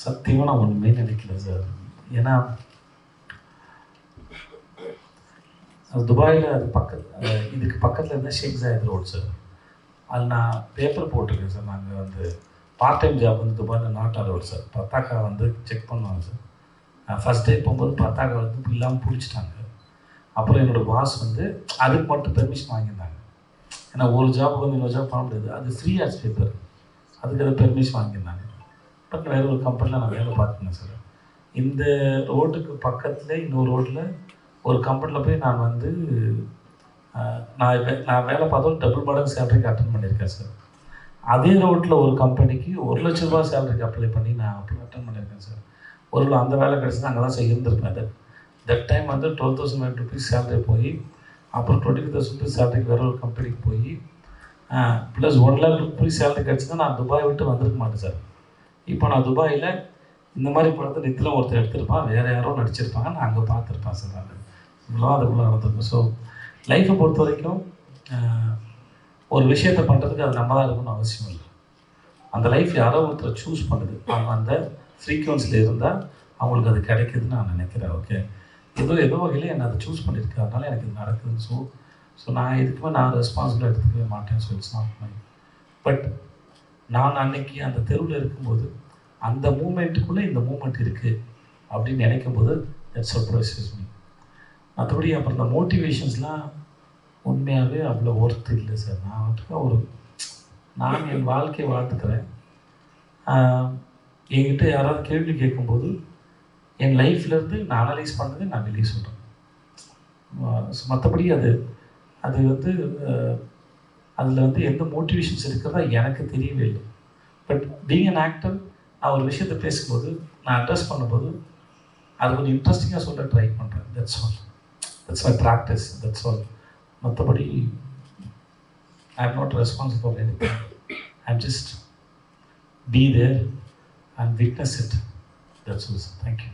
சத்தியமாக நான் ஒன்றுமே நினைக்கல சார். ஏன்னா துபாயில் அது இதுக்கு பக்கத்தில் இருந்தால் ஷேக் ஜாயத் ரோட் சார். அது நான் பேப்பர் போட்டிருக்கேன் சார். நாங்கள் வந்து பார்ட் டைம் ஜாப் வந்து துபாயில் நாட் அலவுட் சார். பத்தாக்கா வந்து செக் பண்ணுவாங்க சார். ஃபஸ்ட் டே போகும்போது பத்தாக்கா வந்து இல்லாமல் பிடிச்சிட்டாங்க. அப்புறம் என்னோடய பாஸ் வந்து அதுக்கு மட்டும் பெர்மிஷன் வாங்கியிருந்தாங்க. ஏன்னா ஒரு ஜாப் வந்து இன்னொரு ஜாப் பண்ண முடியாது, அது ஃப்ரீ ஆர்ட்ஸ் பேப்பர், அதுக்கு அதை பெர்மிஷன் வாங்கியிருந்தாங்க. பட் வேறு ஒரு கம்பெனியில் நான் வேலை பார்த்துருந்தேன் சார். இந்த ரோட்டுக்கு பக்கத்தில் இன்னொரு ரோட்டில் ஒரு கம்பெனியில் போய் நான் வந்து நான் வேலை பார்த்தோம் டபுள் மடங்கு சேலரிக்கு அட்டன் பண்ணியிருக்கேன் சார். அதே ரோட்டில் ஒரு கம்பெனிக்கு 1 லட்ச ரூபா சேலரிக்கு அப்ளை பண்ணி நான் அட்டன் பண்ணியிருக்கேன் சார். ஒரு அந்த வேலை கிடச்சி அங்கே தான் சார் இருந்திருப்பேன். தட் டைம் வந்து 12,000 ருபீஸ் சேலரி போய் அப்புறம் 20,000 ருபீஸ் சேலரிக்கு வேறு ஒரு கம்பெனிக்கு போய் ப்ளஸ் 1 லேக் ருபீஸ் சேலரி கிடச்சின்னா நான் துபாய் விட்டு வந்திருக்க மாட்டேன் சார். இப்போ நான் துபாயில் இந்த மாதிரி படத்தை நித்தில ஒருத்தர் எடுத்திருப்பான், வேறு யாரோ நடிச்சிருப்பாங்க, நான் அங்கே பார்த்துருப்பேன் சார். நான் இவ்வளோ அதுக்குள்ளே நடந்திருக்கும். ஸோ லைஃப்பை பொறுத்த வரைக்கும் ஒரு விஷயத்தை பண்ணுறதுக்கு அது நம்ம தான் இருக்கணும்னு அவசியம் இல்லை. அந்த லைஃப் யாரோ ஒருத்தர் சூஸ் பண்ணுது, அவங்க அந்த ஃப்ரீக்குவன்சியில் இருந்தால் அவங்களுக்கு அது கிடைக்குதுன்னு நான் நினைக்கிறேன். ஓகே, ஏதோ வகையில் என்னை அதை சூஸ் பண்ணியிருக்கு, அதனால் எனக்கு இது நடக்குதுன்னு. ஸோ நான் இதுக்குமே நான் ரெஸ்பான்சிபிளாக எடுத்துக்கவே மாட்டேன்னு சொல்லி சொன்னேன். பட் நான் அன்னைக்கு அந்த தெருவில் இருக்கும்போது அந்த மூமெண்ட்டுக்குள்ளே இந்த மூமெண்ட் இருக்குது அப்படின்னு நினைக்கும் போது தட் சர்ப்ரைசஸ் மீ. மற்றபடி அப்புறம் இந்த மோட்டிவேஷன்ஸ்லாம் உண்மையாகவே அவ்வளோ ஒர்த்து இல்லை சார். நான் என் வாழ்க்கையை வாழ்த்துக்கிறேன். என்கிட்ட யாராவது கேள்வி கேட்கும்போது என் லைஃப்லேருந்து நான் அனலைஸ் பண்ணதை நான் வெளியே சொல்கிறேன். மற்றபடி அது வந்து அதில் வந்து எந்த மோட்டிவேஷன்ஸ் இருக்கிறதா எனக்கு தெரியவே இல்லை. பட் பீயிங் அன் ஆக்டர், நான் ஒரு விஷயத்தை பேசும்போது நான் அட்ரஸ் பண்ணும்போது அது கொஞ்சம் இன்ட்ரெஸ்டிங்காக சொல்ல ட்ரை பண்ணுறேன். That's my practice, that's all. மற்றபடி I am not responsible for anything. I am just be there and witness it. That's all. Thank you.